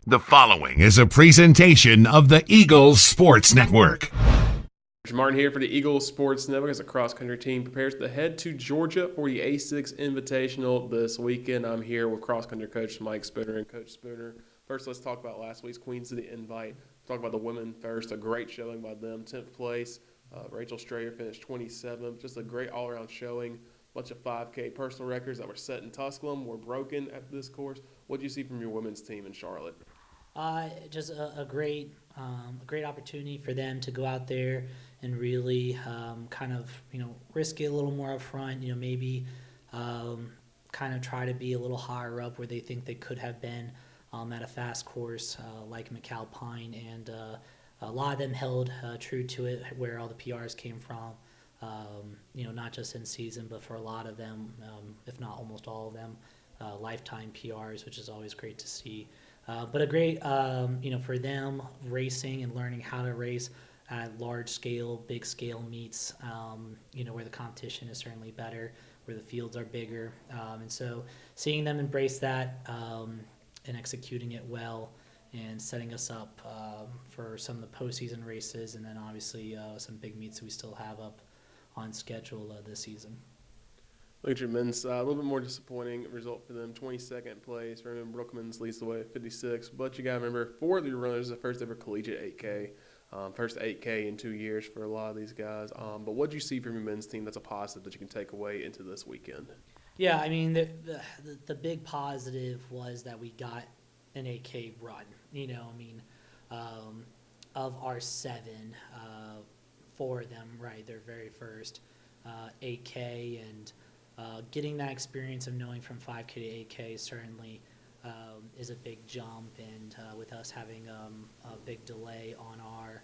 The following is a presentation of the Eagles Sports Network. Martin here for the Eagles Sports Network as a cross-country team prepares to head to Georgia for the Asics Invitational this weekend. I'm here with cross-country coach Mike Spooner. And Coach Spooner, first let's talk about last week's Queen City Invite. Talk about the women first, a great showing by them, 10th place. Rachel Strayer finished 27th. Just a great all-around showing. Bunch of 5K personal records that were set in Tusculum were broken at this course. What do you see from your women's team in Charlotte? Just a great opportunity for them to go out there and really risk it a little more up front. Maybe kind of try to be a little higher up where they think they could have been at a fast course like McAlpine, and a lot of them held true to it where all the PRs came from. Not just in season, but for a lot of them, if not almost all of them, lifetime PRs, which is always great to see. But a great, for them, racing and learning how to race at large scale, big scale meets, where the competition is certainly better, where the fields are bigger. And so seeing them embrace that and executing it well and setting us up for some of the postseason races, and then obviously some big meets we still have up on schedule this season. Look at your men's side. A little bit more disappointing result for them. 22nd place. Raymond Brookmans leads the way at 56. But you got to remember, 4 of the runners, the first ever collegiate 8K. First 8K in 2 years for a lot of these guys. But what do you see from your men's team that's a positive that you can take away into this weekend? Yeah, I mean, the big positive was that we got an 8K run. Of our 7, 4 of them, right, their very first 8K, and getting that experience of knowing from 5K to 8K certainly is a big jump, and with us having a big delay on our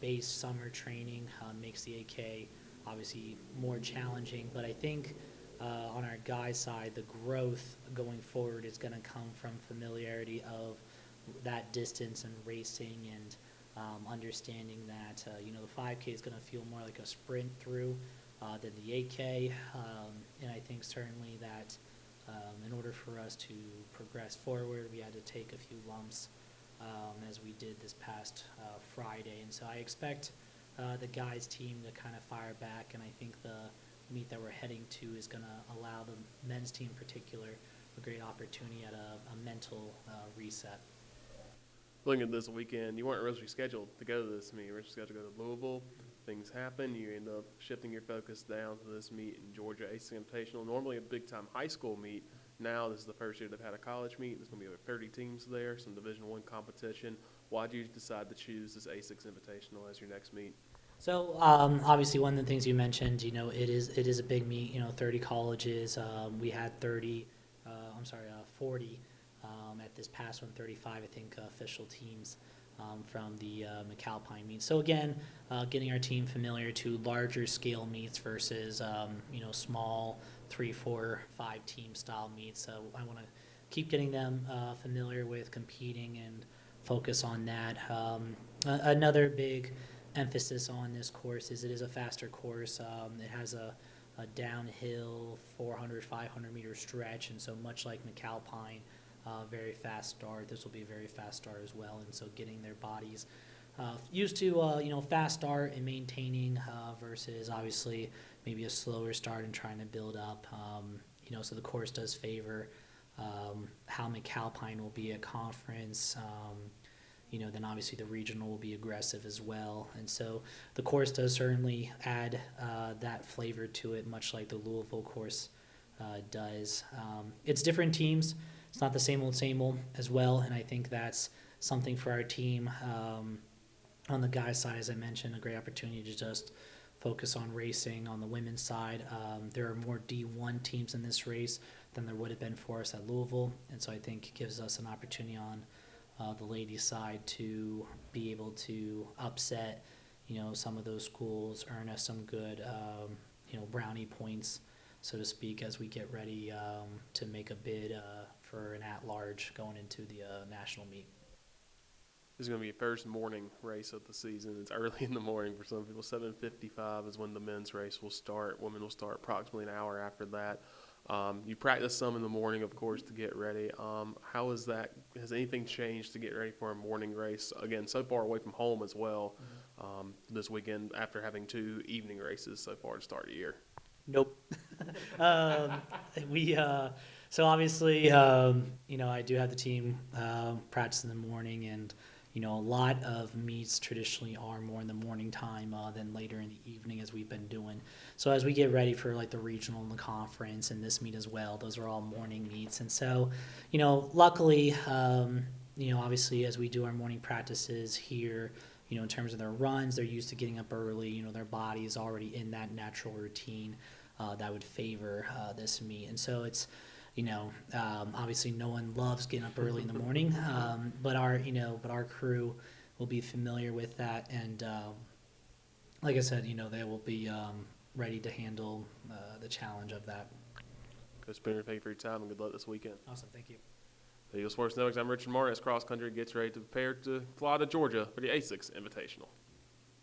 base summer training makes the 8K obviously more challenging. But I think on our guys' side, the growth going forward is going to come from familiarity of that distance and racing, and understanding that the 5K is going to feel more like a sprint through than the 8K, and I think certainly that in order for us to progress forward, we had to take a few lumps as we did this past Friday, and so I expect the guys' team to kind of fire back, and I think the meet that we're heading to is going to allow the men's team in particular a great opportunity at a mental reset. Looking at this weekend, you weren't originally scheduled to go to this meet. You were originally scheduled to go to Louisville. Things happen. You end up shifting your focus down to this meet in Georgia, Asics Invitational. Normally a big-time high school meet. Now this is the first year they've had a college meet. There's going to be over 30 teams there, some Division I competition. Why did you decide to choose this Asics Invitational as your next meet? So obviously one of the things you mentioned, it is a big meet. 30 colleges. We had 40. At this past one, 35, I think, official teams from the McAlpine meet. So again, getting our team familiar to larger scale meets versus small 3, 4, 5 team style meets. So I want to keep getting them familiar with competing and focus on that. Another big emphasis on this course is it is a faster course. It has a downhill 400, 500 meter stretch, and so much like McAlpine, very fast start. This will be a very fast start as well, and so getting their bodies used to fast start and maintaining versus obviously maybe a slower start and trying to build up. So the course does favor how McAlpine will be at conference. Then obviously the regional will be aggressive as well, and so the course does certainly add that flavor to it, much like the Louisville course does. It's different teams. It's not the same old as well, and I think that's something for our team. On the guys' side, as I mentioned, a great opportunity to just focus on racing. On the women's side, there are more D1 teams in this race than there would have been for us at Louisville, and so I think it gives us an opportunity on the ladies' side to be able to upset, some of those schools, earn us some good, brownie points, so to speak, as we get ready to make a bid for an at-large going into the national meet. This is going to be your first morning race of the season. It's early in the morning for some people. 7:55 is when the men's race will start. Women will start approximately an hour after that. You practice some in the morning, of course, to get ready. How is that? Has anything changed to get ready for a morning race? Again, so far away from home as well this weekend after having 2 evening races so far to start the year. Nope. um, we so obviously, I do have the team practice in the morning, and a lot of meets traditionally are more in the morning time than later in the evening, as we've been doing. So as we get ready for like the regional and the conference and this meet as well, those are all morning meets. And so, luckily, obviously as we do our morning practices here, in terms of their runs, they're used to getting up early. Their body is already in that natural routine that would favor this meet. And so it's, obviously no one loves getting up early in the morning, but our crew will be familiar with that. And like I said, they will be ready to handle the challenge of that. Coach Spooner, thank you for your time and good luck this weekend. Awesome. Thank you. The Eagle Sports Network, I'm Richard Martin as cross country gets ready to prepare to fly to Georgia for the Asics Invitational.